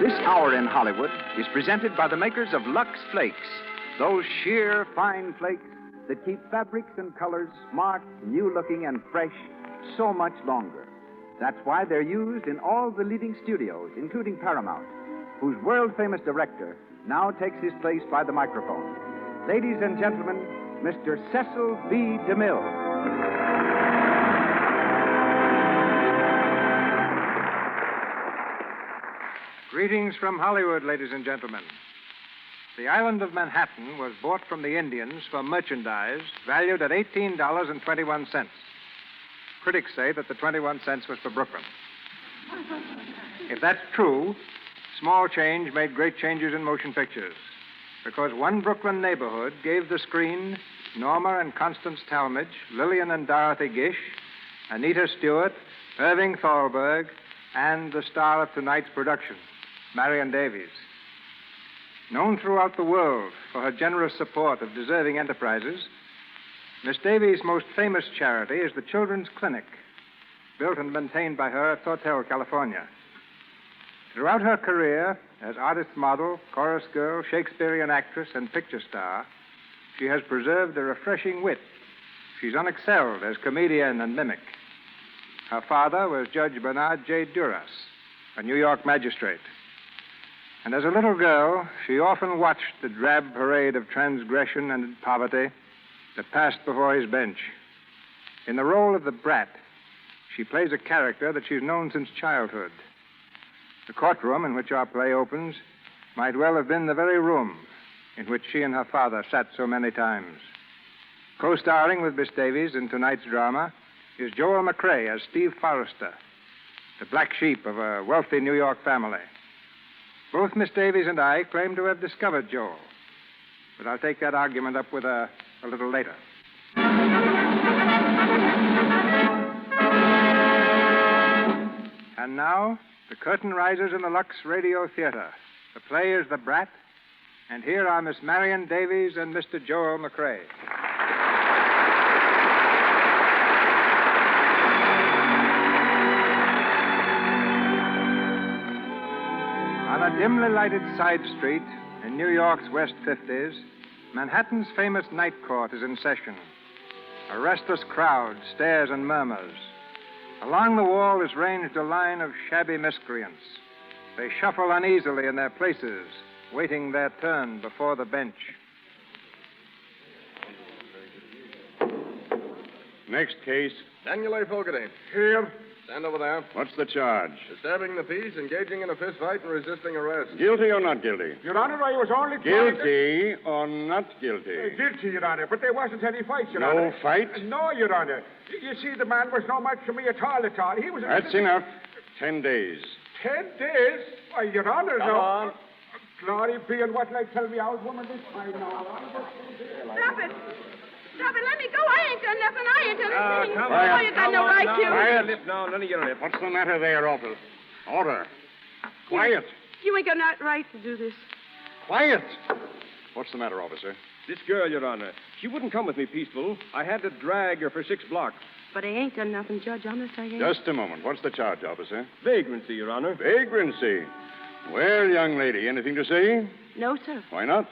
This hour in Hollywood is presented by the makers of Lux Flakes, those sheer, fine flakes that keep fabrics and colors smart, new-looking, and fresh so much longer. That's why they're used in all the leading studios, including Paramount, whose world-famous director now takes his place by the microphone. Ladies and gentlemen, Mr. Cecil B. DeMille. Greetings from Hollywood, ladies and gentlemen. The island of Manhattan was bought from the Indians for merchandise valued at $18.21. Critics say that the 21 cents was for Brooklyn. If that's true, small change made great changes in motion pictures, because one Brooklyn neighborhood gave the screen Norma and Constance Talmadge, Lillian and Dorothy Gish, Anita Stewart, Irving Thalberg, and the star of tonight's production, Marion Davies. Known throughout the world for her generous support of deserving enterprises, Miss Davies' most famous charity is the Children's Clinic, built and maintained by her at Tortel, California. Throughout her career as artist model, chorus girl, Shakespearean actress, and picture star, she has preserved a refreshing wit. She's unexcelled as comedian and mimic. Her father was Judge Bernard J. Duras, a New York magistrate. And as a little girl, she often watched the drab parade of transgression and poverty that passed before his bench. In the role of the Brat, she plays a character that she's known since childhood. The courtroom in which our play opens might well have been the very room in which she and her father sat so many times. Co-starring with Miss Davies in tonight's drama is Joel McCrea as Steve Forrester, the black sheep of a wealthy New York family. Both Miss Davies and I claim to have discovered Joel, but I'll take that argument up with her a little later. And now, the curtain rises in the Lux Radio Theatre. The play is The Brat, and here are Miss Marion Davies and Mr. Joel McCrea. On a dimly lighted side street in New York's West 50s, Manhattan's famous night court is in session. A restless crowd stares and murmurs. Along the wall is ranged a line of shabby miscreants. They shuffle uneasily in their places, waiting their turn before the bench. Next case. Daniel A. Fogarty. Here. Stand over there. What's the charge? Disturbing the peace, engaging in a fist fight, and resisting arrest. Guilty or not guilty? Your Honor, I was only Guilty or not guilty? Guilty, Your Honor, but there wasn't any fight, Your Honor. No fight? No, Your Honor. You see, the man was no match for me at all. He was... That's enough. 10 days. 10 days? Why, Your Honor, Come no... on. Glory be, and what like tell me old woman this time now? Stop it. Stop it. Let me go. I ain't done nothing. I ain't done anything. come on. Oh, you got no right to. Quiet. No, none of your lip. What's the matter there, Orville? Order. Quiet. You ain't got no right to do this. Quiet. What's the matter, officer? This girl, Your Honor, she wouldn't come with me peaceful. I had to drag her for 6 blocks. But I ain't done nothing, Judge. Honest, I ain't. Just a moment. What's the charge, officer? Vagrancy, Your Honor. Vagrancy. Well, young lady, anything to say? No, sir. Why not?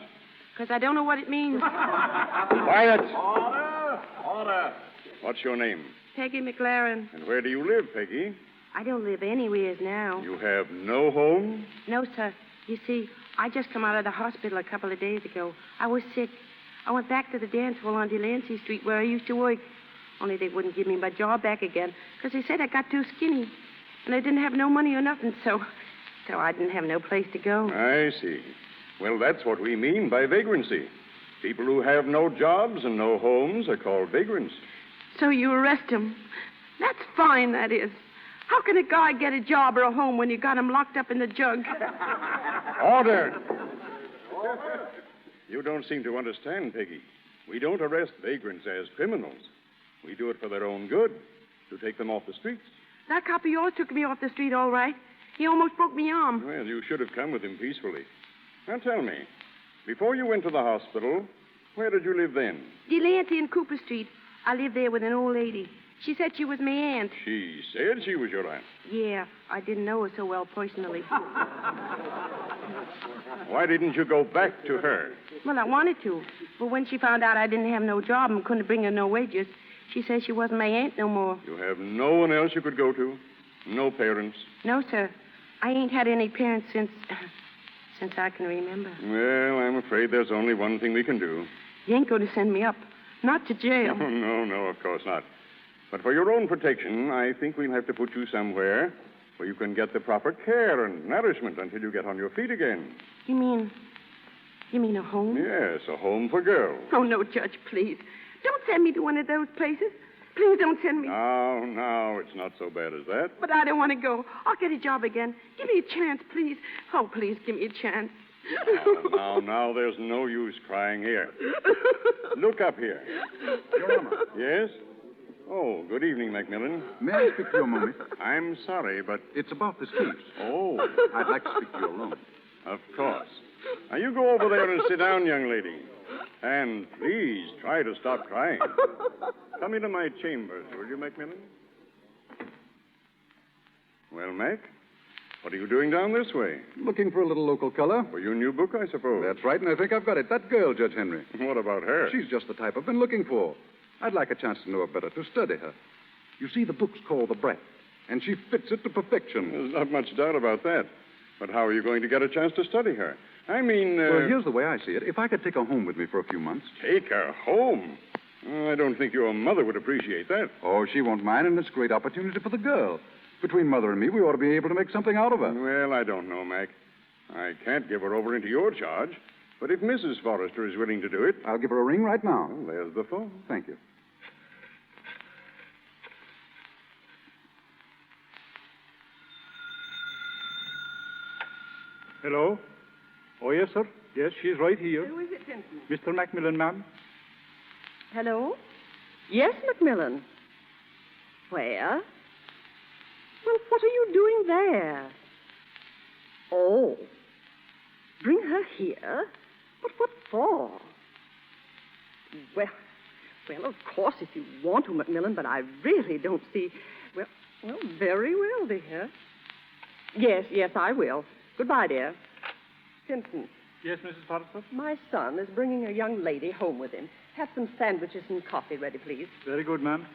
Because I don't know what it means. Quiet. Order. What's your name? Peggy McLaren. And where do you live, Peggy? I don't live anywheres now. You have no home? No, sir. You see, I just come out of the hospital a couple of days ago. I was sick. I went back to the dance hall on Delancey Street where I used to work. Only they wouldn't give me my job back again because they said I got too skinny. And I didn't have no money or nothing, so I didn't have no place to go. I see. Well, that's what we mean by vagrancy. People who have no jobs and no homes are called vagrants. So you arrest him. That's fine, that is. How can a guy get a job or a home when you got him locked up in the jug? Order! You don't seem to understand, Peggy. We don't arrest vagrants as criminals. We do it for their own good, to take them off the streets. That cop of yours took me off the street all right. He almost broke me arm. Well, you should have come with him peacefully. Now tell me, before you went to the hospital, where did you live then? Delancey and Cooper Street. I lived there with an old lady. She said she was my aunt. She said she was your aunt. Yeah, I didn't know her so well personally. Why didn't you go back to her? Well, I wanted to. But when she found out I didn't have no job and couldn't bring her no wages, she said she wasn't my aunt no more. You have no one else you could go to? No parents? No, sir. I ain't had any parents since I can remember. Well, I'm afraid there's only one thing we can do. You ain't going to send me up. Not to jail. Oh, no, of course not. But for your own protection, I think we'll have to put you somewhere where you can get the proper care and nourishment until you get on your feet again. You mean a home? Yes, a home for girls. Oh, no, Judge, please. Don't send me to one of those places. Please don't send me. No, it's not so bad as that. But I don't want to go. I'll get a job again. Give me a chance, please. Oh, please, give me a chance. Now, there's no use crying here. Look up here. Your Honor. Yes? Oh, good evening, Macmillan. May I speak to you a moment? I'm sorry, but... It's about this case. Oh, I'd like to speak to you alone. of course. Now, you go over there and sit down, young lady. And please try to stop crying. Come into my chambers, will you, Macmillan? Well, Mac, what are you doing down this way? Looking for a little local color? For your new book, I suppose. That's right, and I think I've got it. That girl, Judge Henry. What about her? She's just the type I've been looking for. I'd like a chance to know her better, to study her. You see, the book's called The Brat, and she fits it to perfection. There's not much doubt about that. But how are you going to get a chance to study her? I mean... Well, here's the way I see it. If I could take her home with me for a few months... Take her home? I don't think your mother would appreciate that. Oh, she won't mind, and it's a great opportunity for the girl. Between Mother and me, we ought to be able to make something out of her. Well, I don't know, Mac. I can't give her over into your charge. But if Mrs. Forrester is willing to do it... I'll give her a ring right now. Well, there's the phone. Thank you. Hello? Oh, yes, sir. Yes, she's right here. Who is it, Simpson? Mr. Macmillan, ma'am. Hello? Yes, Macmillan. Where? Well, what are you doing there? Oh. Bring her here? But what for? Well, of course, if you want to, Macmillan, but I really don't see... Well, very well, dear. Yes, I will. Goodbye, dear. Simpson. Yes, Mrs. Forrester? My son is bringing a young lady home with him. Have some sandwiches and coffee ready, please. Very good, ma'am.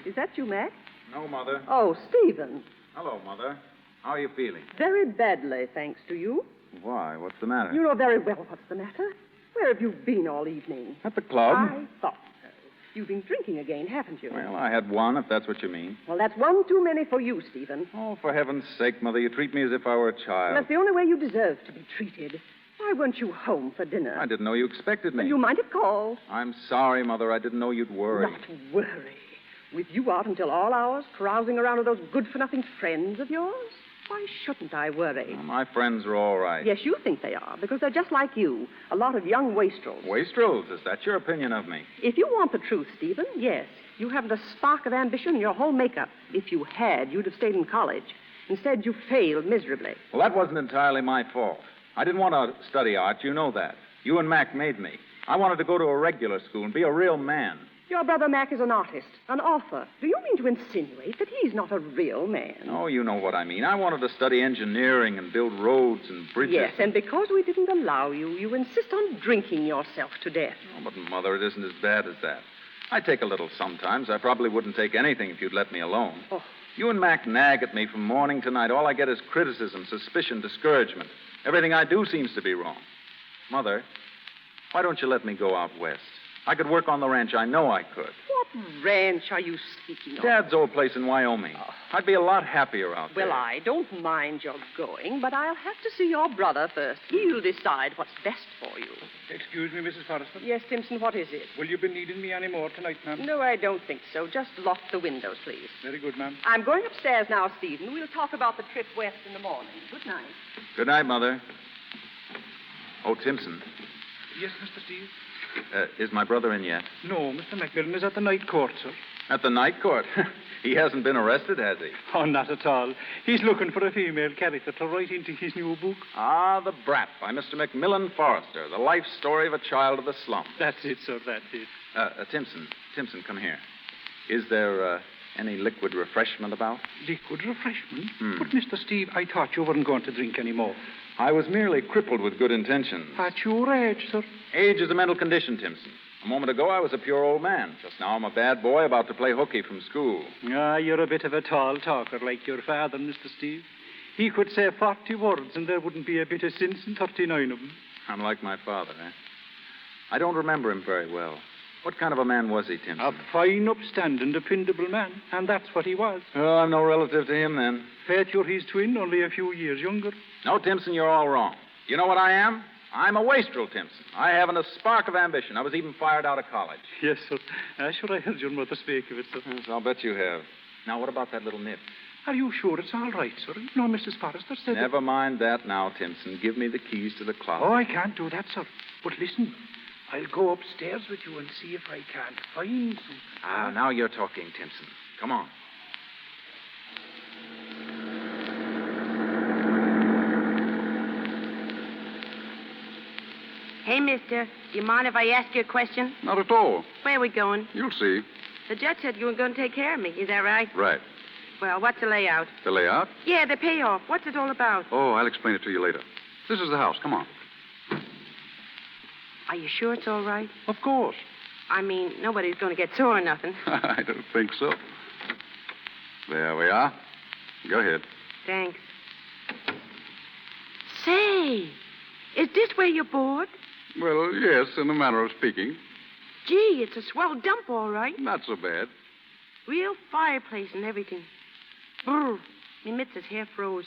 Is that you, Mac? No, Mother. Oh, Stephen. Hello, Mother. How are you feeling? Very badly, thanks to you. Why? What's the matter? You know very well what's the matter. Where have you been all evening? At the club. I thought so. You've been drinking again, haven't you? Well, I had one, if that's what you mean. Well, that's one too many for you, Stephen. Oh, for heaven's sake, Mother, you treat me as if I were a child. That's the only way you deserve to be treated. Why weren't you home for dinner? I didn't know you expected me. Well, you might have called. I'm sorry, Mother. I didn't know you'd worry. Not worry. With you out until all hours, carousing around with those good-for-nothing friends of yours? Why shouldn't I worry? Well, my friends are all right. Yes, you think they are, because they're just like you, a lot of young wastrels. Wastrels? Is that your opinion of me? If you want the truth, Stephen, yes. You haven't a spark of ambition in your whole makeup. If you had, you'd have stayed in college. Instead, you failed miserably. Well, that wasn't entirely my fault. I didn't want to study art. You know that. You and Mac made me. I wanted to go to a regular school and be a real man. Your brother Mac is an artist, an author. Do you mean to insinuate that he's not a real man? Oh, you know what I mean. I wanted to study engineering and build roads and bridges. Yes, and because we didn't allow you, you insist on drinking yourself to death. Oh, but, Mother, it isn't as bad as that. I take a little sometimes. I probably wouldn't take anything if you'd let me alone. Oh. You and Mac nag at me from morning to night. All I get is criticism, suspicion, discouragement. Everything I do seems to be wrong. Mother, why don't you let me go out west? I could work on the ranch. I know I could. What ranch are you speaking of? Dad's old place in Wyoming. Oh. I'd be a lot happier out there. Well, I don't mind your going, but I'll have to see your brother first. He'll decide what's best for you. Excuse me, Mrs. Forrester. Yes, Simpson, what is it? Will you be needing me any more tonight, ma'am? No, I don't think so. Just lock the windows, please. Very good, ma'am. I'm going upstairs now, Stephen. We'll talk about the trip west in the morning. Good night. Good night, Mother. Oh, Timpson. Yes, Mr. Steve? Is my brother in yet? No, Mr. Macmillan is at the night court, sir. At the night court. He hasn't been arrested, has he? Oh, not at all. He's looking for a female character to write into his new book. Ah, The Brat by Mr. Macmillan Forrester, the life story of a child of the slum. That's it, sir, that's it. Timpson, come here. Is there any liquid refreshment about? Liquid refreshment? But, Mr. Steve, I thought you weren't going to drink any more. I was merely crippled with good intentions. At your age, sir. Age is a mental condition, Timpson. A moment ago, I was a pure old man. Just now, I'm a bad boy about to play hooky from school. Ah, you're a bit of a tall talker like your father, Mr. Steve. He could say 40 words and there wouldn't be a bit of sense in 39 of them. I'm like my father, eh? I don't remember him very well. What kind of a man was he, Timpson? A fine, upstanding, dependable man, and that's what he was. Oh, I'm no relative to him, then. Faith, you're his twin, only a few years younger. No, Timpson, you're all wrong. You know what I am? I'm a wastrel, Timpson. I haven't a spark of ambition. I was even fired out of college. Yes, sir. Sure, I heard your mother speak of it, sir. Yes, I'll bet you have. Now, what about that little nip? Are you sure it's all right, sir? No, Mrs. Forrester said... Never mind that now, Timpson. Give me the keys to the closet. Oh, I can't do that, sir. But listen, I'll go upstairs with you and see if I can't find some... Ah, now you're talking, Timpson. Come on. Hey, mister, do you mind if I ask you a question? Not at all. Where are we going? You'll see. The judge said you were going to take care of me. Is that right? Right. Well, what's the layout? The layout? Yeah, the payoff. What's it all about? Oh, I'll explain it to you later. This is the house. Come on. Are you sure it's all right? Of course. I mean, nobody's going to get sore or nothing. I don't think so. There we are. Go ahead. Thanks. Say, is this where you're bored? Well, yes, in a manner of speaking. Gee, it's a swell dump, all right. Not so bad. Real fireplace and everything. Brr. Me mitts' hair froze.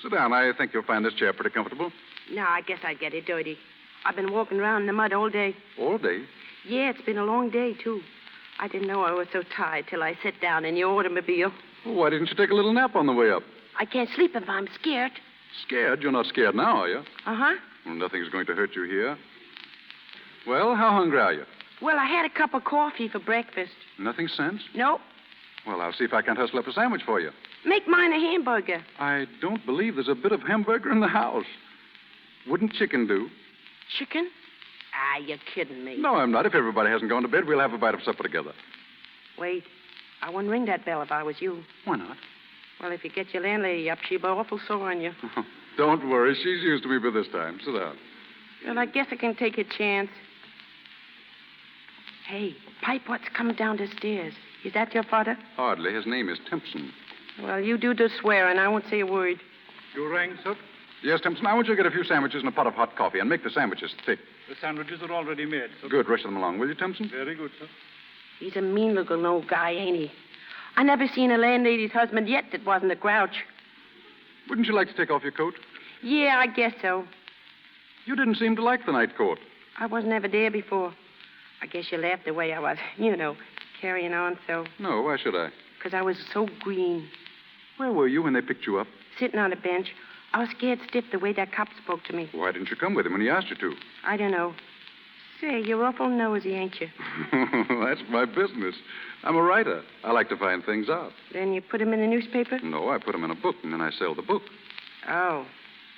Sit down. I think you'll find this chair pretty comfortable. No, I guess I'd get it dirty. I've been walking around in the mud all day. All day? Yeah, it's been a long day, too. I didn't know I was so tired till I sat down in your automobile. Well, why didn't you take a little nap on the way up? I can't sleep if I'm scared. Scared? You're not scared now, are you? Uh-huh. Well, nothing's going to hurt you here. Well, how hungry are you? Well, I had a cup of coffee for breakfast. Nothing since? Nope. Well, I'll see if I can't hustle up a sandwich for you. Make mine a hamburger. I don't believe there's a bit of hamburger in the house. Wouldn't chicken do? Chicken? Ah, you're kidding me. No, I'm not. If everybody hasn't gone to bed, we'll have a bite of supper together. Wait. I wouldn't ring that bell if I was you. Why not? Well, if you get your landlady up, she'll be awful sore on you. Don't worry. She's used to me by this time. Sit down. Well, I guess I can take a chance. Hey, Pipe, what's coming down the stairs? Is that your father? Hardly. His name is Timpson. Well, you do the swearing. I won't say a word. You rang, sir? Yes, Timpson. I want you to get a few sandwiches and a pot of hot coffee, and make the sandwiches thick. The sandwiches are already made, sir. Good. Rush them along, will you, Timpson? Very good, sir. He's a mean-looking old guy, ain't he? I never seen a landlady's husband yet that wasn't a grouch. Wouldn't you like to take off your coat? Yeah, I guess so. You didn't seem to like the night court. I wasn't ever there before. I guess you laughed the way I was, carrying on so. No, why should I? 'Cause I was so green. Where were you when they picked you up? Sitting on a bench. I was scared stiff the way that cop spoke to me. Why didn't you come with him when he asked you to? I don't know. Say, you're awful nosy, ain't you? That's my business. I'm a writer. I like to find things out. Then you put him in the newspaper? No, I put them in a book, and then I sell the book. Oh.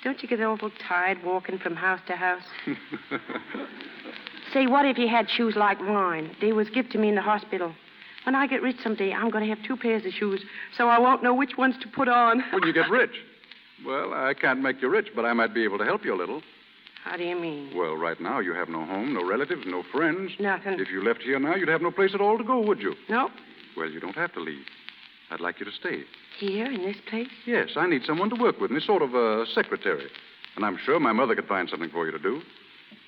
Don't you get awful tired walking from house to house? Say, what if you had shoes like mine? They was given to me in the hospital. When I get rich someday, I'm going to have 2 pairs of shoes, so I won't know which ones to put on. When you get rich? Well, I can't make you rich, but I might be able to help you a little. How do you mean? Well, right now, you have no home, no relatives, no friends. Nothing. If you left here now, you'd have no place at all to go, would you? Nope. Well, you don't have to leave. I'd like you to stay. Here, in this place? Yes, I need someone to work with me, sort of a secretary. And I'm sure my mother could find something for you to do.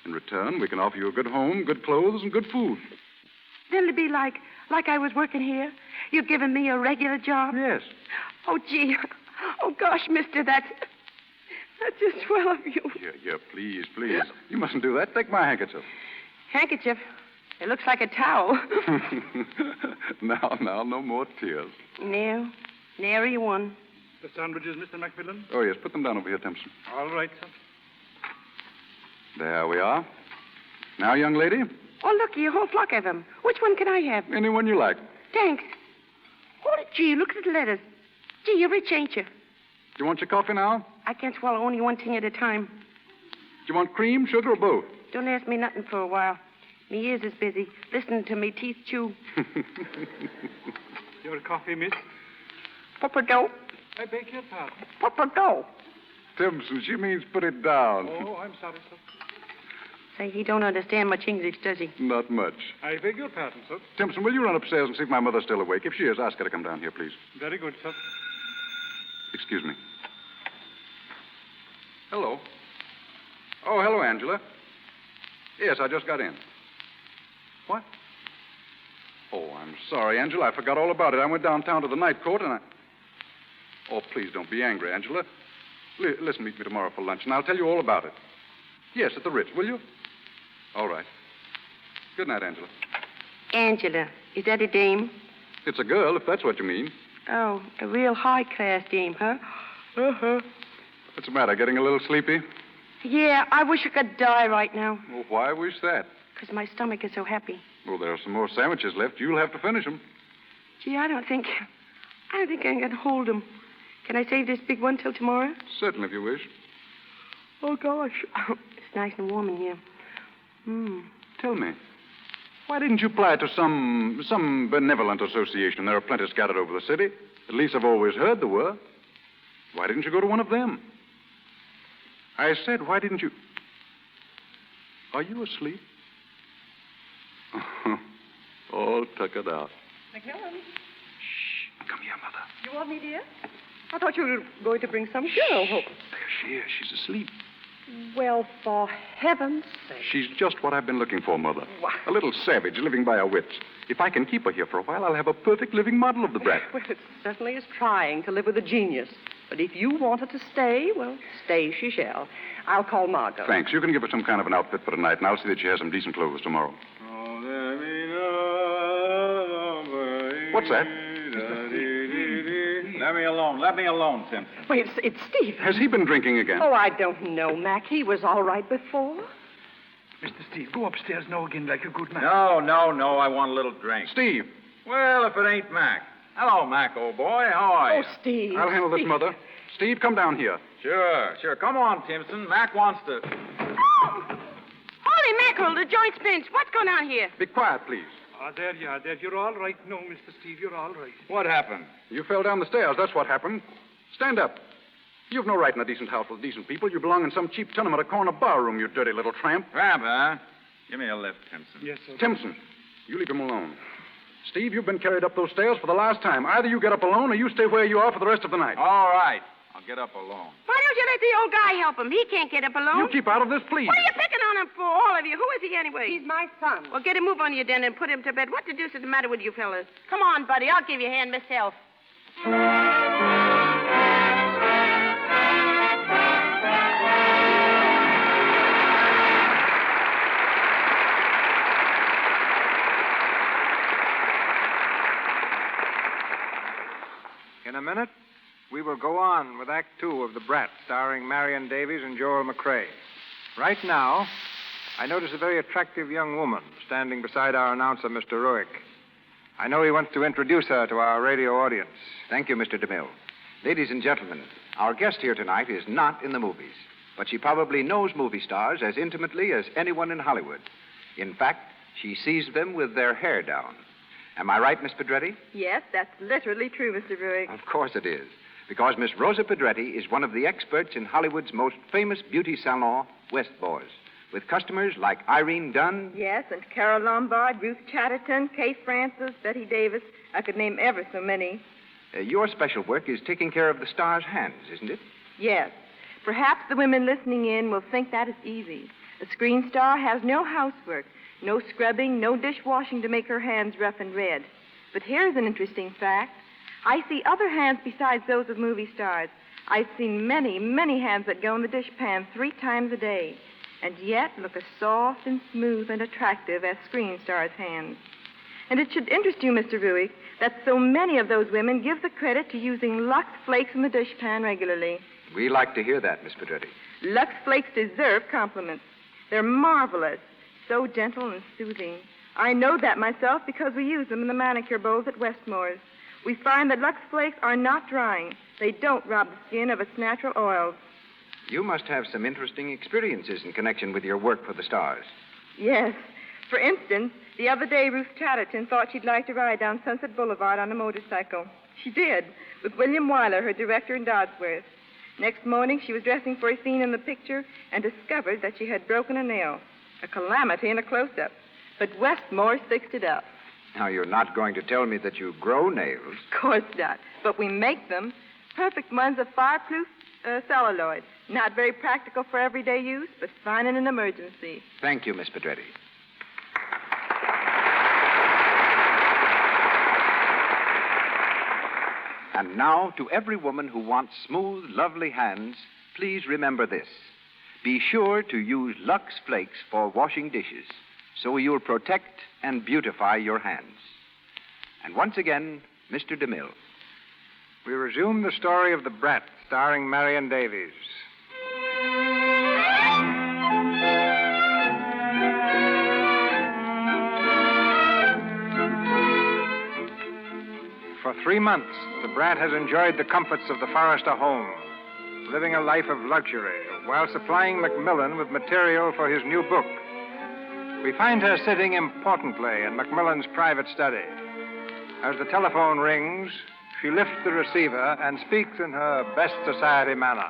In return, we can offer you a good home, good clothes, and good food. Then it'd be like I was working here. You've given me a regular job? Yes. Oh, gee. Oh, gosh, mister, that's just swell of you. Yeah, please. You mustn't do that. Take my handkerchief. Handkerchief? It looks like a towel. Now, no more tears. No. Nary one. The sandwiches, Mr. Macmillan? Oh, yes, put them down over here, Timpson. All right, sir. There we are. Now, young lady, Oh, look, a whole flock of them. Which one can I have? anyone you like. Thanks. Gee, look at the letters. Gee, you're rich, ain't you? Do you want your coffee now? I can't swallow only one thing at a time. Do you want cream, sugar, or both? Don't ask me nothing for a while. Me ears is busy, listening to me teeth chew. Your coffee, miss? Papa-do. I beg your pardon. Papa-do. Simpson, she means put it down. Oh, I'm sorry, sir. Say, he don't understand much English, does he? Not much. I beg your pardon, sir. Simpson, will you run upstairs and see if my mother's still awake? If she is, ask her to come down here, please. Very good, sir. Excuse me. Hello. Oh, hello, Angela. Yes, I just got in. What? Oh, I'm sorry, Angela. I forgot all about it. I went downtown to the night court and I... Oh, please don't be angry, Angela. Listen, meet me tomorrow for lunch, and I'll tell you all about it. Yes, at the Ritz, will you? All right. Good night, Angela. Angela. Is that a dame? It's a girl, if that's what you mean. Oh, a real high-class dame, huh? Uh-huh. What's the matter, getting a little sleepy? Yeah, I wish I could die right now. Well, why wish that? Because my stomach is so happy. Well, there are some more sandwiches left. You'll have to finish them. Gee, I don't think I can hold them. Can I save this big one till tomorrow? Certainly, if you wish. Oh, gosh. It's nice and warm in here. Tell me, why didn't you apply to some benevolent association? There are plenty scattered over the city. At least I've always heard there were. Why didn't you go to one of them? I said, why didn't you... Are you asleep? All tuckered out. McMillan. Shh. Come here, Mother. You want me, dear? I thought you were going to bring some girl home. There she is. She's asleep. Well, for heaven's sake. She's just what I've been looking for, Mother. What? A little savage living by her wits. If I can keep her here for a while, I'll have a perfect living model of the brat. Well, it certainly is trying to live with a genius. But if you want her to stay, well, stay she shall. I'll call Margot. Thanks. You can give her some kind of an outfit for tonight, and I'll see that she has some decent clothes tomorrow. What's that? Let me alone, Simpson. Wait, it's Steve. Has he been drinking again? Oh, I don't know, Mac. He was all right before. Mr. Steve, go upstairs now again like a good man. No. I want a little drink. Steve. Well, if it ain't Mac. Hello, Mac, old boy. How are you? Oh, Steve. I'll handle this, Steve. Mother. Steve, come down here. Sure. Come on, Timpson. Mac wants to... Oh! Holy mackerel, the joint's pinched. What's going on here? Be quiet, please. There you are. You're all right. No, Mr. Steve, you're all right. What happened? You fell down the stairs. That's what happened. Stand up. You've no right in a decent house with decent people. You belong in some cheap tenement or corner bar room, you dirty little tramp. Tramp, huh? Give me a lift, Timpson. Yes, sir. Timpson, you leave him alone. Steve, you've been carried up those stairs for the last time. Either you get up alone or you stay where you are for the rest of the night. All right. I'll get up alone. Why don't you let the old guy help him? He can't get up alone. You keep out of this, please. What are you picking on him for, all of you? Who is he anyway? He's my son. Well, get a move on you then and put him to bed. What the deuce is the matter with you fellas? Come on, buddy. I'll give you a hand myself. In a minute, we will go on with Act Two of The Brat, starring Marion Davies and Joel McCrea. Right now, I notice a very attractive young woman standing beside our announcer, Mr. Ruick. I know he wants to introduce her to our radio audience. Thank you, Mr. DeMille. Ladies and gentlemen, our guest here tonight is not in the movies, but she probably knows movie stars as intimately as anyone in Hollywood. In fact, she sees them with their hair down. Am I right, Miss Pedretti? Yes, that's literally true, Mr. Ruick. Of course it is, because Miss Rosa Pedretti is one of the experts in Hollywood's most famous beauty salon, West Boys, with customers like Irene Dunn. Yes, and Carol Lombard, Ruth Chatterton, Kay Francis, Betty Davis. I could name ever so many. Your special work is taking care of the stars' hands, isn't it? Yes. Perhaps the women listening in will think that is easy. A screen star has no housework, no scrubbing, no dishwashing to make her hands rough and red. But here's an interesting fact. I see other hands besides those of movie stars. I've seen many, many hands that go in the dishpan 3 times a day, and yet look as soft and smooth and attractive as screen stars' hands. And it should interest you, Mr. Ruick, that so many of those women give the credit to using Lux Flakes in the dishpan regularly. We like to hear that, Miss Pedretti. Lux Flakes deserve compliments. They're marvelous, so gentle and soothing. I know that myself because we use them in the manicure bowls at Westmore's. We find that Lux Flakes are not drying. They don't rob the skin of its natural oils. You must have some interesting experiences in connection with your work for the stars. Yes. For instance, the other day Ruth Chatterton thought she'd like to ride down Sunset Boulevard on a motorcycle. She did, with William Wyler, her director in Dodsworth. Next morning, she was dressing for a scene in the picture and discovered that she had broken a nail. A calamity in a close-up. But Westmore fixed it up. Now, you're not going to tell me that you grow nails. Of course not. But we make them. Perfect ones of fireproof celluloid. Not very practical for everyday use, but fine in an emergency. Thank you, Miss Pedretti. And now, to every woman who wants smooth, lovely hands, please remember this. Be sure to use Lux Flakes for washing dishes, so you'll protect and beautify your hands. And once again, Mr. DeMille. We resume the story of the Brat, starring Marion Davies. For 3 months, the Brat has enjoyed the comforts of the Forrester home, living a life of luxury while supplying Macmillan with material for his new book. We find her sitting importantly in Macmillan's private study. As the telephone rings, she lifts the receiver and speaks in her best society manner.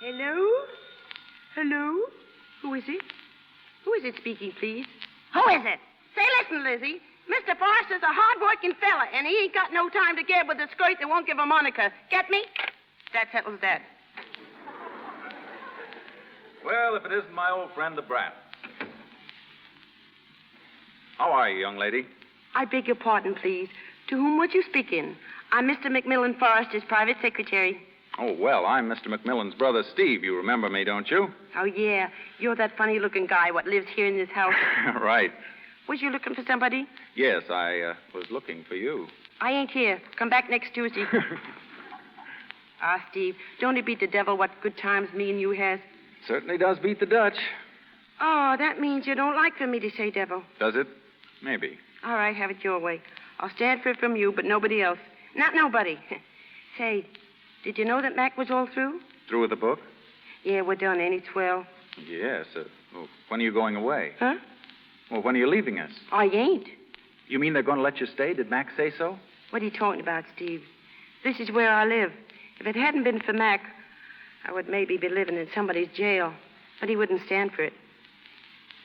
Hello? Hello? Who is it? Who is it speaking, please? Who is it? Say, listen, Lizzie. Mr. Forrester's a hard-working fella, and he ain't got no time to get with a skirt that won't give a moniker. Get me? That settles that. Well, if it isn't my old friend, the Brat. How are you, young lady? I beg your pardon, please. To whom would you speak in? I'm Mr. Macmillan Forrester's private secretary. Oh, well, I'm Mr. Macmillan's brother, Steve. You remember me, don't you? Oh, yeah. You're that funny-looking guy what lives here in this house. Right. Was you looking for somebody? Yes, I was looking for you. I ain't here. Come back next Tuesday. Steve, don't it beat the devil what good times me and you has? Certainly does beat the Dutch. Oh, that means you don't like for me to say devil. Does it? Maybe. All right, have it your way. I'll stand for it from you, but nobody else. Not nobody. Say, did you know that Mac was all through? Through with the book? Yeah, we're done. Ain't it swell? Yes. Well, when are you going away? Huh? Well, when are you leaving us? I ain't. You mean they're going to let you stay? Did Mac say so? What are you talking about, Steve? This is where I live. If it hadn't been for Mac, I would maybe be living in somebody's jail. But he wouldn't stand for it.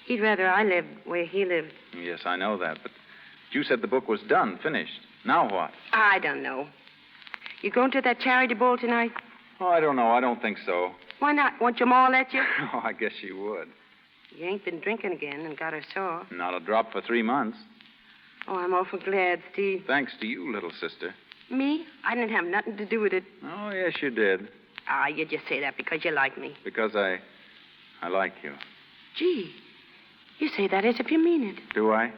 He'd rather I lived where he lived. Yes, I know that, but you said the book was done, finished. Now what? I don't know. You going to that charity ball tonight? Oh, I don't know. I don't think so. Why not? Won't your ma let you? Oh, I guess she would. You ain't been drinking again and got her sore. Not a drop for 3 months. Oh, I'm awful glad, Steve. Thanks to you, little sister. Me? I didn't have nothing to do with it. Oh, yes, you did. You just say that because you like me. Because I like you. Gee, you say that as if you mean it. Do I?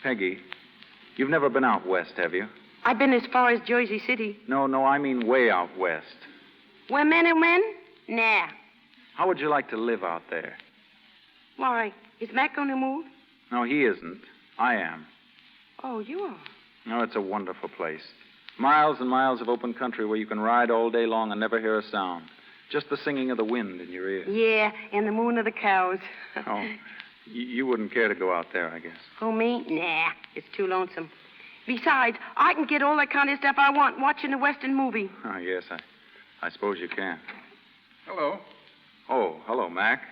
Peggy, you've never been out west, have you? I've been as far as Jersey City. No, I mean way out west. Where men are men? Nah. How would you like to live out there? Why, is Mac going to move? No, he isn't. I am. Oh, you are? No, it's a wonderful place. Miles and miles of open country where you can ride all day long and never hear a sound. Just the singing of the wind in your ears. Yeah, and the moon of the cows. Oh, you wouldn't care to go out there, I guess. Oh, me? Nah, it's too lonesome. Besides, I can get all that kind of stuff I want watching a Western movie. Oh, yes, I suppose you can. Hello. Oh, hello, Mac.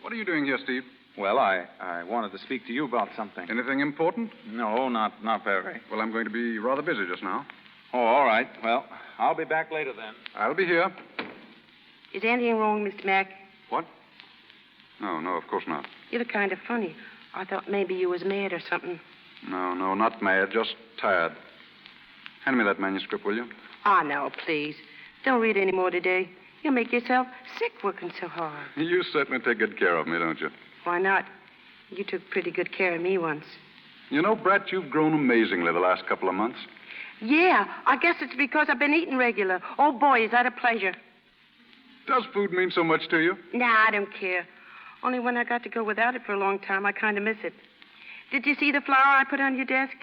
What are you doing here, Steve? Well, I wanted to speak to you about something. Anything important? No, not very. Well, I'm going to be rather busy just now. Oh, all right. Well, I'll be back later then. I'll be here. Is anything wrong, Mr. Mac? What? No, of course not. You look kind of funny. I thought maybe you was mad or something. No, not mad, just tired. Hand me that manuscript, will you? No, please. Don't read any more today. You'll make yourself sick working so hard. You certainly take good care of me, don't you? Why not? You took pretty good care of me once. You know, Brat, you've grown amazingly the last couple of months. Yeah, I guess it's because I've been eating regular. Oh, boy, is that a pleasure. Does food mean so much to you? Nah, I don't care. Only when I got to go without it for a long time, I kind of miss it. Did you see the flower I put on your desk?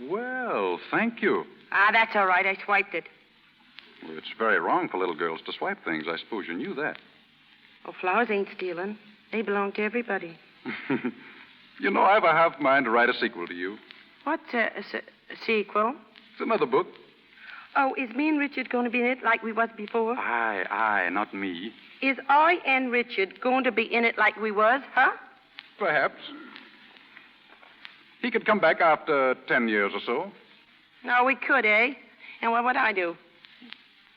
Well, thank you. Ah, that's all right. I swiped it. Well, it's very wrong for little girls to swipe things. I suppose you knew that. Oh, flowers ain't stealing. They belong to everybody. You know, I've a half mind to write a sequel to you. What's a sequel? It's another book. Oh, is me and Richard going to be in it like we was before? Aye, not me. Is I and Richard going to be in it like we was, huh? Perhaps. He could come back after 10 years or so. No, we could, eh? And what would I do?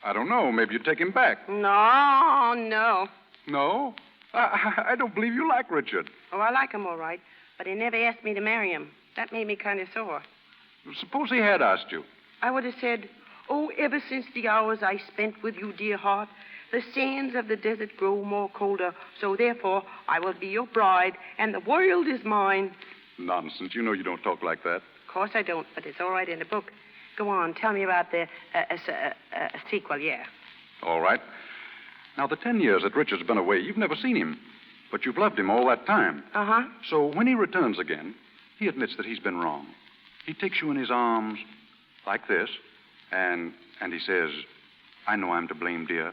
I don't know. Maybe you'd take him back. No. No? I don't believe you like Richard. Oh, I like him all right, but he never asked me to marry him. That made me kind of sore. Suppose he had asked you. I would have said, oh, ever since the hours I spent with you, dear heart, the sands of the desert grow more colder, so therefore I will be your bride, and the world is mine. Nonsense. You know you don't talk like that. Of course I don't, but it's all right in the book. Go on, tell me about the sequel, yeah. All right. Now, the 10 years that Richard's been away, you've never seen him. But you've loved him all that time. Uh-huh. So when he returns again, he admits that he's been wrong. He takes you in his arms like this, and he says, I know I'm to blame, dear.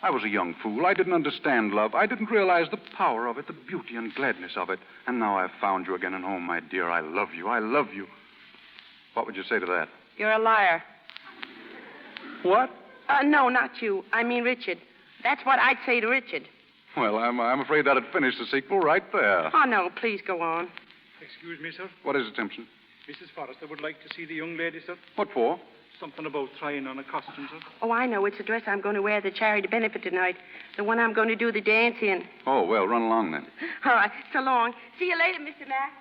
I was a young fool. I didn't understand love. I didn't realize the power of it, the beauty and gladness of it. And now I've found you again and home, my dear. I love you. I love you. What would you say to that? You're a liar. What? No, not you. I mean Richard. That's what I'd say to Richard. Well, I'm afraid that'd finish the sequel right there. Oh, no, please go on. Excuse me, sir. What is it, Simpson? Mrs. Forrester would like to see the young lady, sir. What for? Something about trying on a costume, sir. Oh, I know. It's the dress I'm going to wear at the charity benefit tonight. The one I'm going to do the dance in. Oh, well, run along then. All right. So long. See you later, Mr. Mack.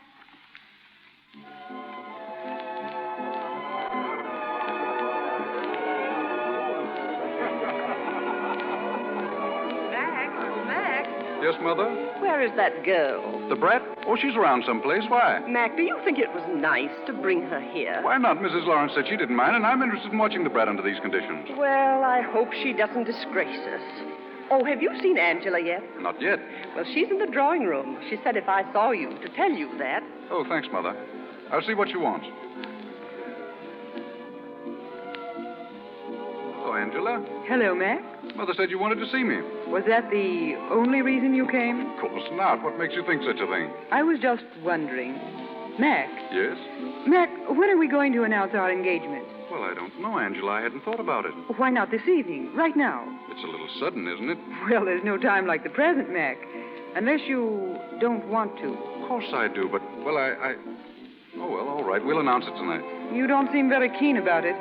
Mac, Yes, Mother? where is that girl? The Brat? Oh, she's around someplace. Why? Mac, do you think it was nice to bring her here? Why not? Mrs. Lawrence said she didn't mind, and I'm interested in watching the Brat under these conditions. Well, I hope she doesn't disgrace us. Oh, have you seen Angela yet? Not yet. Well, she's in the drawing room. She said if I saw you, to tell you that. Oh, thanks, Mother. I'll see what she wants. Hello, Angela. Hello, Mac. Mother said you wanted to see me. Was that the only reason you came? Of course not. What makes you think such a thing? I was just wondering. Mac. Yes? Mac, when are we going to announce our engagement? Well, I don't know, Angela. I hadn't thought about it. Why not this evening, right now? It's a little sudden, isn't it? Well, there's no time like the present, Mac. Unless you don't want to. Of course I do, but, well, I... Oh, well, all right. We'll announce it tonight. You don't seem very keen about it.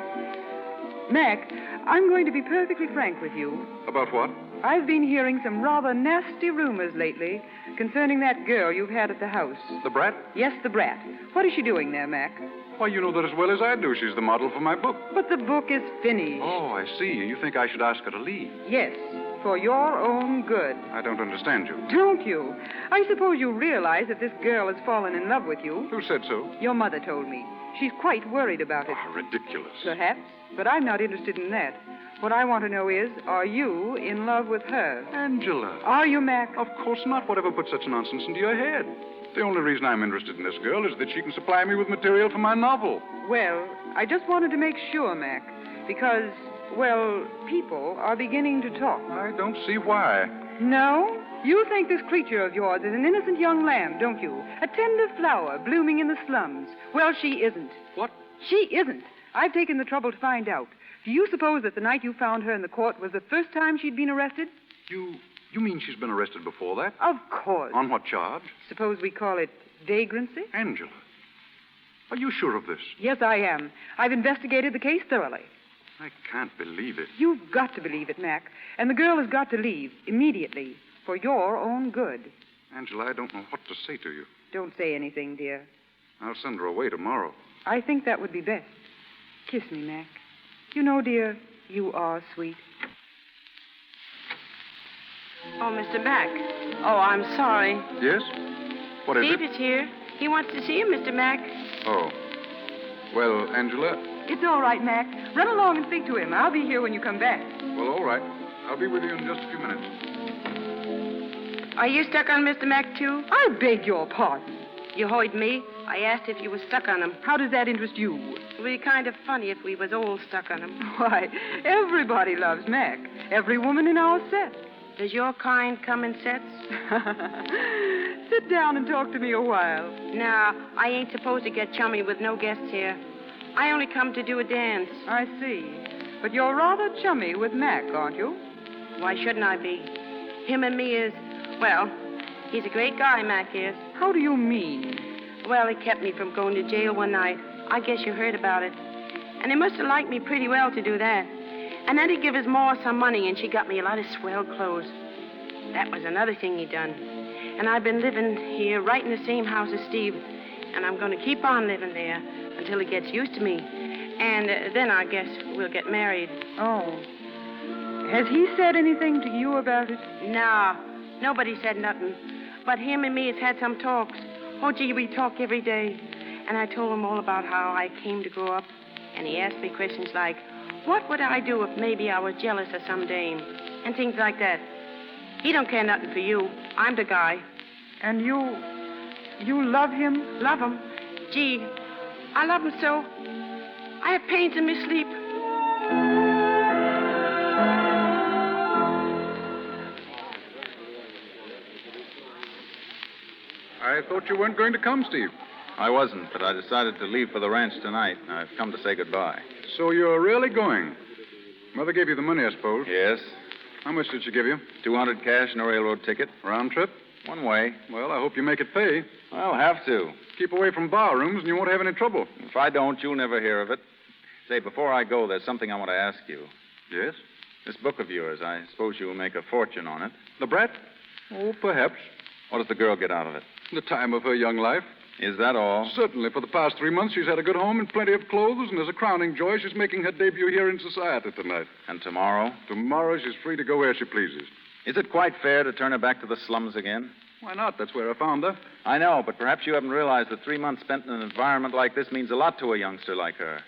Mac, I'm going to be perfectly frank with you. About what? I've been hearing some rather nasty rumors lately concerning that girl you've had at the house. The Brat? Yes, the Brat. What is she doing there, Mac? Why, you know that as well as I do. She's the model for my book. But the book is finished. Oh, I see. You think I should ask her to leave? Yes, for your own good. I don't understand you. Don't you? I suppose you realize that this girl has fallen in love with you. Who said so? Your mother told me. She's quite worried about it. Oh, ridiculous. Perhaps, but I'm not interested in that. What I want to know is, are you in love with her? Angela. Are you, Mac? Of course not. Whatever put such nonsense into your head? The only reason I'm interested in this girl is that she can supply me with material for my novel. Well, I just wanted to make sure, Mac, because, well, people are beginning to talk. I don't see why. No? You think this creature of yours is an innocent young lamb, don't you? A tender flower blooming in the slums. Well, she isn't. What? She isn't. I've taken the trouble to find out. Do you suppose that the night you found her in the court was the first time she'd been arrested? You mean she's been arrested before that? Of course. On what charge? Suppose we call it vagrancy? Angela, are you sure of this? Yes, I am. I've investigated the case thoroughly. I can't believe it. You've got to believe it, Mac. And the girl has got to leave immediately for your own good. Angela, I don't know what to say to you. Don't say anything, dear. I'll send her away tomorrow. I think that would be best. Kiss me, Mac. You know, dear, you are sweet. Oh, Mr. Mack. Oh, I'm sorry. Yes? What is Steve it? is here. He wants to see you, Mr. Mack. Oh. Well, Angela... It's all right, Mac. Run along and speak to him. I'll be here when you come back. Well, all right. I'll be with you in just a few minutes. Are you stuck on Mr. Mack, too? I beg your pardon. You heard me. I asked if you were stuck on him. How does that interest you? It would be kind of funny if we was all stuck on him. Why, everybody loves Mac. Every woman in our set. Does your kind come in sets? Sit down and talk to me a while. Nah, I ain't supposed to get chummy with no guests here. I only come to do a dance. I see. But you're rather chummy with Mac, aren't you? Why shouldn't I be? Him and me is, well, he's a great guy, Mac is. How do you mean? Well, he kept me from going to jail one night. I guess you heard about it. And he must have liked me pretty well to do that. And then he give his ma some money, and she got me a lot of swell clothes. That was another thing he done. And I've been living here right in the same house as Steve. And I'm going to keep on living there until he gets used to me. And then I guess we'll get married. Oh. Has he said anything to you about it? Nah, nobody said nothing. But him and me has had some talks. Oh, gee, we talk every day. And I told him all about how I came to grow up. And he asked me questions like, what would I do if maybe I was jealous of some dame? And things like that. He don't care nothing for you. I'm the guy. And you love him? Love him? Gee, I love him so. I have pains in my sleep. I thought you weren't going to come, Steve. I wasn't, but I decided to leave for the ranch tonight. I've come to say goodbye. So you're really going? Mother gave you the money, I suppose. Yes. How much did she give you? $200 cash and a railroad ticket. Round trip? One way. Well, I hope you make it pay. I'll have to. Keep away from bar rooms and you won't have any trouble. If I don't, you'll never hear of it. Say, before I go, there's something I want to ask you. Yes? This book of yours, I suppose you'll make a fortune on it. The Brat? Oh, perhaps. What does the girl get out of it? The time of her young life. Is that all? Certainly. For the past 3 months, she's had a good home and plenty of clothes, and as a crowning joy, she's making her debut here in society tonight. And tomorrow? Tomorrow, she's free to go where she pleases. Is it quite fair to turn her back to the slums again? Why not? That's where I found her. I know, but perhaps you haven't realized that 3 months spent in an environment like this means a lot to a youngster like her.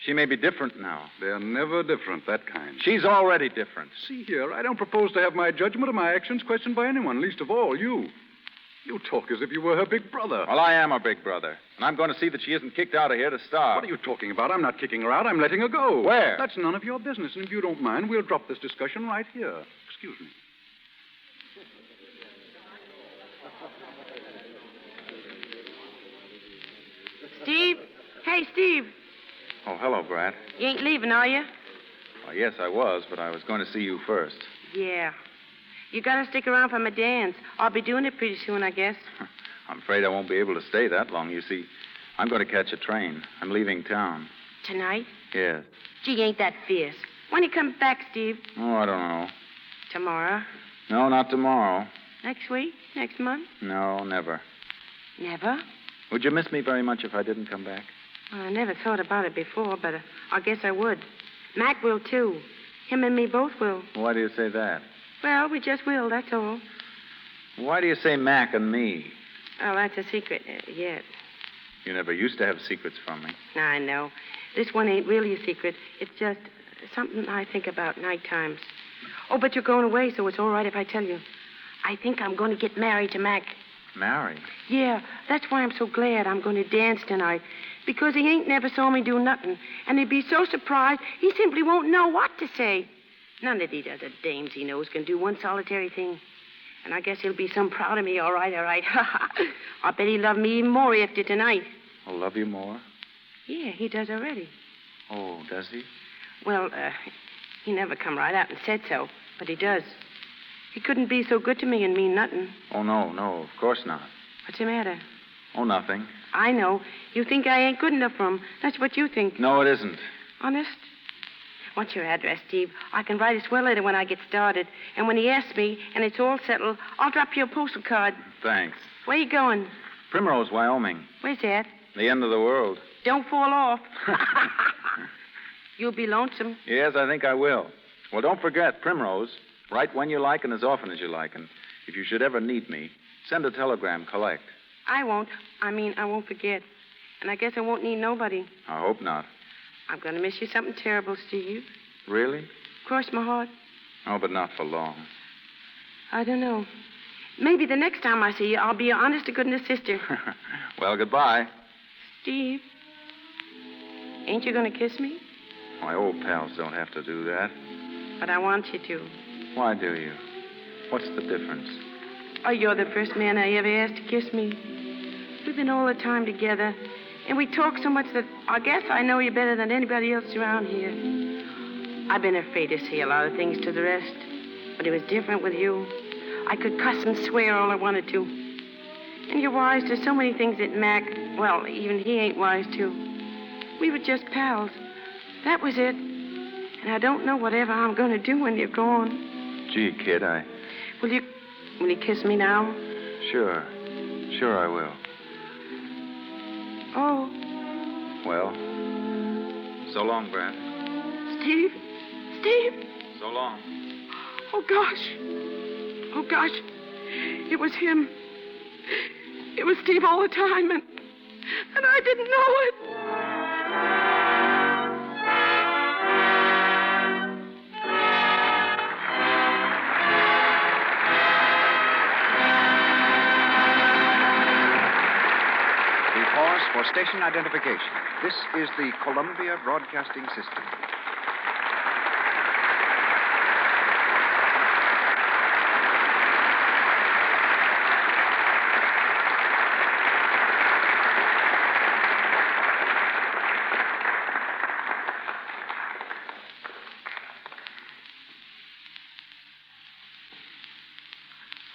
She may be different now. They're never different, that kind. She's already different. See here, I don't propose to have my judgment or my actions questioned by anyone, least of all you. You talk as if you were her big brother. Well, I am her big brother, and I'm going to see that she isn't kicked out of here to starve. What are you talking about? I'm not kicking her out. I'm letting her go. Where? That's none of your business, and if you don't mind, we'll drop this discussion right here. Excuse me. Steve? Hey, Steve. Oh, hello, Brat. You ain't leaving, are you? Well, yes, I was, but I was going to see you first. Yeah. You gotta stick around for my dance. I'll be doing it pretty soon, I guess. I'm afraid I won't be able to stay that long. You see, I'm going to catch a train. I'm leaving town. Tonight? Yes. Gee, ain't that fierce. When you come back, Steve? Oh, I don't know. Tomorrow? No, not tomorrow. Next week? Next month? No, never. Never? Would you miss me very much if I didn't come back? Well, I never thought about it before, but I guess I would. Mac will, too. Him and me both will. Why do you say that? Well, we just will, that's all. Why do you say Mac and me? Oh, that's a secret yet. You never used to have secrets from me. I know. This one ain't really a secret. It's just something I think about night times. Oh, but you're going away, so it's all right if I tell you. I think I'm going to get married to Mac. Married? Yeah, that's why I'm so glad I'm going to dance tonight. Because he ain't never saw me do nothing. And he'd be so surprised, he simply won't know what to say. None of these other dames he knows can do one solitary thing. And I guess he'll be some proud of me, all right. I bet he'll love me even more after tonight. I'll love you more? Yeah, he does already. Oh, does he? Well, he never come right out and said so, but he does. He couldn't be so good to me and mean nothing. Oh, no, of course not. What's the matter? Oh, nothing. I know. You think I ain't good enough for him. That's what you think. No, it isn't. Honest? What's your address, Steve? I can write a swell letter when I get started. And when he asks me, and it's all settled, I'll drop you a postal card. Thanks. Where you going? Primrose, Wyoming. Where's that? The end of the world. Don't fall off. You'll be lonesome. Yes, I think I will. Well, don't forget, Primrose. Write when you like and as often as you like. And if you should ever need me, send a telegram collect. I won't. I won't forget. And I guess I won't need nobody. I hope not. I'm going to miss you something terrible, Steve. Really? Cross my heart. Oh, but not for long. I don't know. Maybe the next time I see you, I'll be your honest-to-goodness sister. Well, goodbye. Steve. Ain't you going to kiss me? My old pals don't have to do that. But I want you to. Why do you? What's the difference? Oh, you're the first man I ever asked to kiss me. We've been all the time together, and we talk so much that I guess I know you better than anybody else around here. I've been afraid to say a lot of things to the rest, but it was different with you. I could cuss and swear all I wanted to. And you're wise to so many things that Mac, well, even he ain't wise to. We were just pals. That was it. And I don't know whatever I'm going to do when you're gone. Gee, kid, Will you kiss me now? Sure. Sure I will. Oh. Well, so long, Brat. Steve? So long. Oh, gosh. It was him. It was Steve all the time, and I didn't know it. We pause for station identification. This is the Columbia Broadcasting System.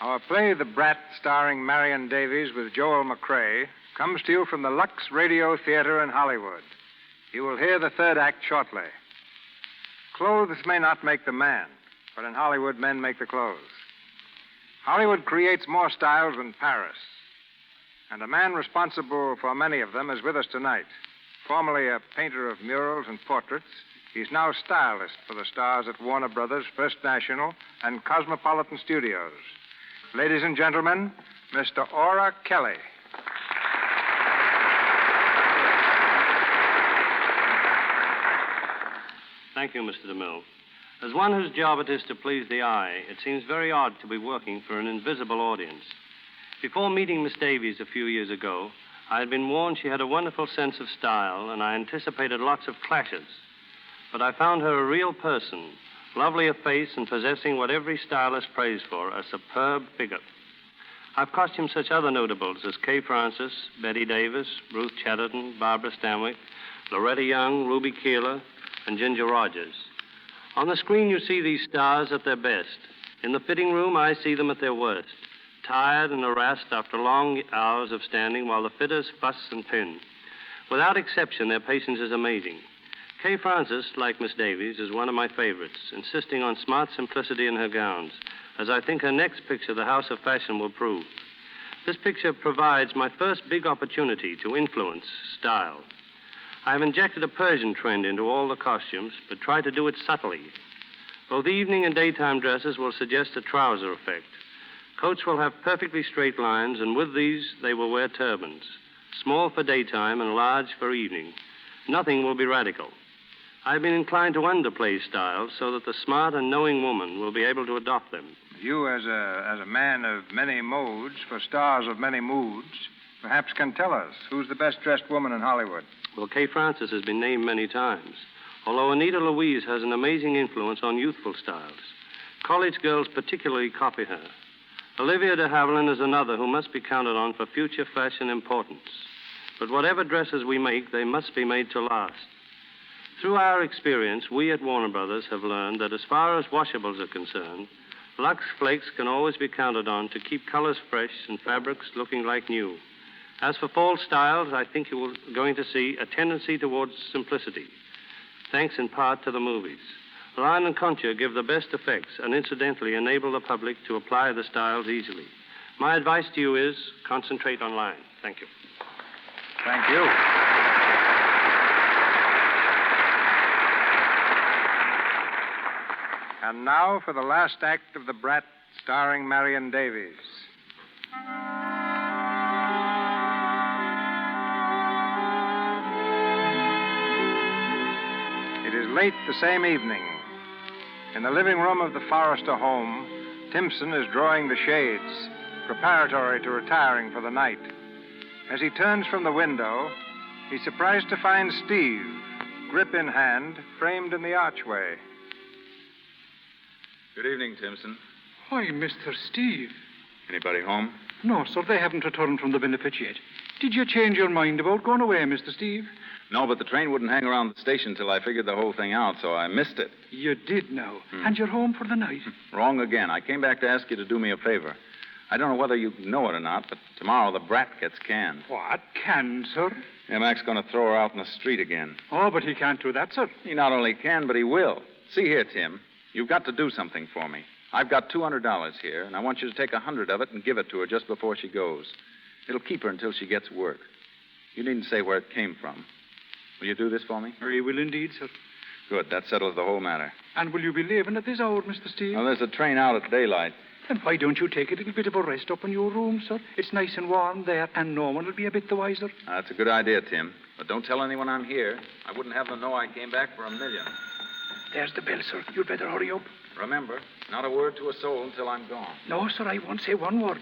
Our play, The Brat, starring Marion Davies with Joel McCrae, comes to you from the Lux Radio Theatre in Hollywood. You will hear the third act shortly. Clothes may not make the man, but in Hollywood, men make the clothes. Hollywood creates more styles than Paris, and a man responsible for many of them is with us tonight. Formerly a painter of murals and portraits, he's now stylist for the stars at Warner Brothers, First National, and Cosmopolitan Studios. Ladies and gentlemen, Mr. Ora Kelly. Thank you, Mr. DeMille. As one whose job it is to please the eye, it seems very odd to be working for an invisible audience. Before meeting Miss Davies a few years ago, I had been warned she had a wonderful sense of style, and I anticipated lots of clashes. But I found her a real person, lovely of face and possessing what every stylist prays for, a superb figure. I've costumed such other notables as Kay Francis, Betty Davis, Ruth Chatterton, Barbara Stanwyck, Loretta Young, Ruby Keeler, and Ginger Rogers. On the screen, you see these stars at their best. In the fitting room, I see them at their worst, tired and harassed after long hours of standing while the fitters fuss and pin. Without exception, their patience is amazing. Kay Francis, like Miss Davies, is one of my favorites, insisting on smart simplicity in her gowns, as I think her next picture, The House of Fashion, will prove. This picture provides my first big opportunity to influence style. I have injected a Persian trend into all the costumes, but try to do it subtly. Both evening and daytime dresses will suggest a trouser effect. Coats will have perfectly straight lines, and with these, they will wear turbans, small for daytime and large for evening. Nothing will be radical. I've been inclined to underplay styles so that the smart and knowing woman will be able to adopt them. You, as a man of many modes, for stars of many moods, perhaps can tell us who's the best-dressed woman in Hollywood. Well, Kay Francis has been named many times, although Anita Louise has an amazing influence on youthful styles. College girls particularly copy her. Olivia de Havilland is another who must be counted on for future fashion importance. But whatever dresses we make, they must be made to last. Through our experience, we at Warner Brothers have learned that as far as washables are concerned, Lux Flakes can always be counted on to keep colors fresh and fabrics looking like new. As for fall styles, I think you are going to see a tendency towards simplicity, thanks in part to the movies. Line and contour give the best effects and incidentally enable the public to apply the styles easily. My advice to you is concentrate on line. Thank you. Thank you. And now for the last act of The Brat, starring Marion Davies. It is late the same evening. In the living room of the Forrester home, Timpson is drawing the shades, preparatory to retiring for the night. As he turns from the window, he's surprised to find Steve, grip in hand, framed in the archway. Good evening, Timpson. Why, Mr. Steve. Anybody home? No, sir, they haven't returned from the benefit yet. Did you change your mind about going away, Mr. Steve? No, but the train wouldn't hang around the station till I figured the whole thing out, so I missed it. You did now. And you're home for the night. Wrong again. I came back to ask you to do me a favor. I don't know whether you know it or not, but tomorrow the Brat gets canned. What? Canned, sir? Yeah, Mac's going to throw her out in the street again. Oh, but he can't do that, sir. He not only can, but he will. See here, Tim. You've got to do something for me. I've got $200 here, and I want you to take 100 of it and give it to her just before she goes. It'll keep her until she gets work. You needn't say where it came from. Will you do this for me? We will indeed, sir. Good. That settles the whole matter. And will you be leaving at this hour, Mr. Steve? Well, there's a train out at daylight. Then why don't you take a little bit of a rest up in your room, sir? It's nice and warm there, and no one will be a bit the wiser. That's a good idea, Tim. But don't tell anyone I'm here. I wouldn't have them know I came back for $1 million. There's the bell, sir. You'd better hurry up. Remember, not a word to a soul until I'm gone. No, sir, I won't say one word.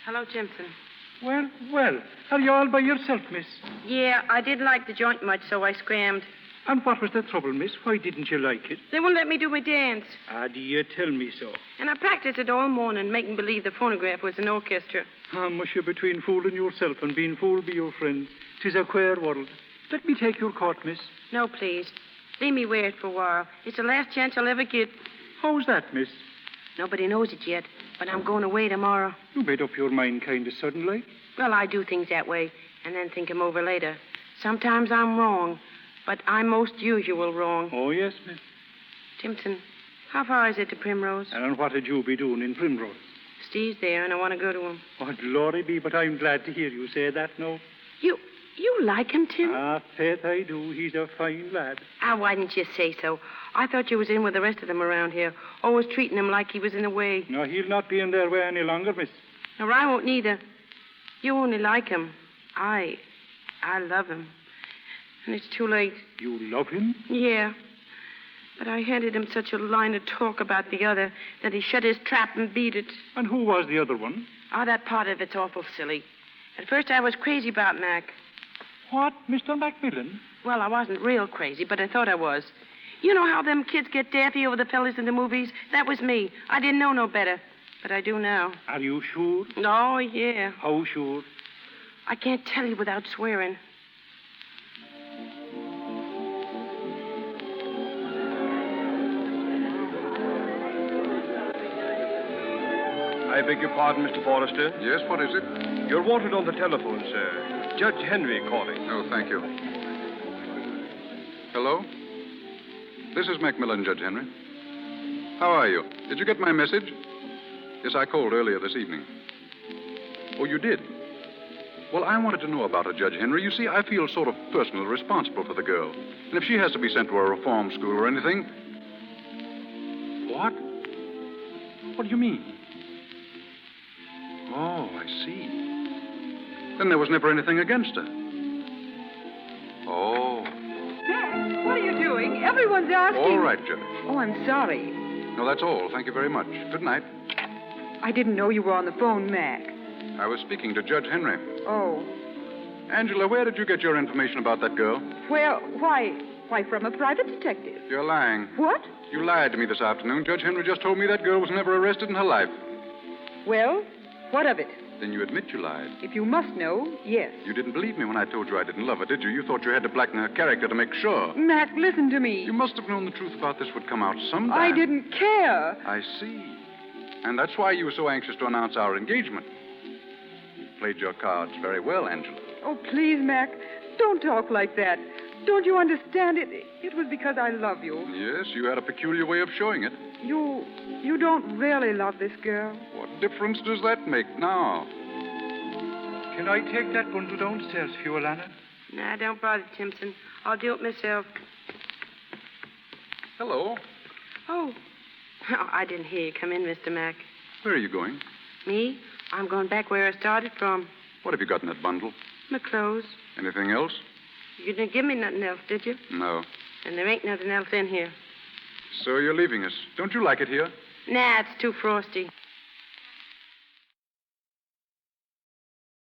Hello, Timpson. Well, are you all by yourself, miss? Yeah, I didn't like the joint much, so I scrammed. And what was the trouble, miss? Why didn't you like it? They wouldn't let me do my dance. Ah, do you tell me so? And I practiced it all morning, making believe the phonograph was an orchestra. Ah, musha, between fooling yourself and being fooled by your friends. 'Tis a queer world. Let me take your coat, miss. No, please. Leave me wear it for a while. It's the last chance I'll ever get. How's that, miss? Nobody knows it yet, but I'm going away tomorrow. You made up your mind kind of sudden, like. Well, I do things that way, and then think 'em over later. Sometimes I'm wrong, but I'm most usual wrong. Oh, yes, miss. Timpson, how far is it to Primrose? And what would you be doing in Primrose? Steve's there, and I want to go to him. Oh, glory be, but I'm glad to hear you say that now. You like him, Tim? Ah, faith I do. He's a fine lad. Ah, why didn't you say so? I thought you was in with the rest of them around here, always treating him like he was in the way. No, he'll not be in their way any longer, miss. Or I won't neither. You only like him. I love him. And it's too late. You love him? Yeah. But I handed him such a line of talk about the other that he shut his trap and beat it. And who was the other one? Oh, that part of it's awful silly. At first I was crazy about Mac. What, Mr. Macmillan? Well, I wasn't real crazy, but I thought I was. You know how them kids get daffy over the fellas in the movies? That was me. I didn't know no better. But I do now. Are you sure? Oh, yeah. How sure? I can't tell you without swearing. I beg your pardon, Mr. Forrester? Yes, what is it? You're wanted on the telephone, sir. Judge Henry calling. Oh, thank you. Hello? This is Macmillan, Judge Henry. How are you? Did you get my message? Yes, I called earlier this evening. Oh, you did? Well, I wanted to know about her, Judge Henry. You see, I feel sort of personally responsible for the girl. And if she has to be sent to a reform school or anything... What? What do you mean? Oh, I see. Then there was never anything against her. Oh. Dad, what are you doing? Everyone's asking. All right, Judge. Oh, I'm sorry. No, that's all. Thank you very much. Good night. I didn't know you were on the phone, Mac. I was speaking to Judge Henry. Oh. Angela, where did you get your information about that girl? Well, why, from a private detective. You're lying. What? You lied to me this afternoon. Judge Henry just told me that girl was never arrested in her life. Well, what of it? Then you admit you lied. If you must know, yes. You didn't believe me when I told you I didn't love her, did you? You thought you had to blacken her character to make sure. Mac, listen to me. You must have known the truth about this would come out sometime. I didn't care. I see. And that's why you were so anxious to announce our engagement. You played your cards very well, Angela. Oh, please, Mac, don't talk like that. Don't you understand it? It was because I love you. Yes, you had a peculiar way of showing it. You don't really love this girl. What difference does that make now? Can I take that bundle downstairs for you, Alana? Nah, don't bother, Timpson. I'll do it myself. Hello. Oh, I didn't hear you come in, Mr. Mac. Where are you going? Me? I'm going back where I started from. What have you got in that bundle? My clothes. Anything else? You didn't give me nothing else, did you? No. And there ain't nothing else in here. So you're leaving us. Don't you like it here? Nah, it's too frosty.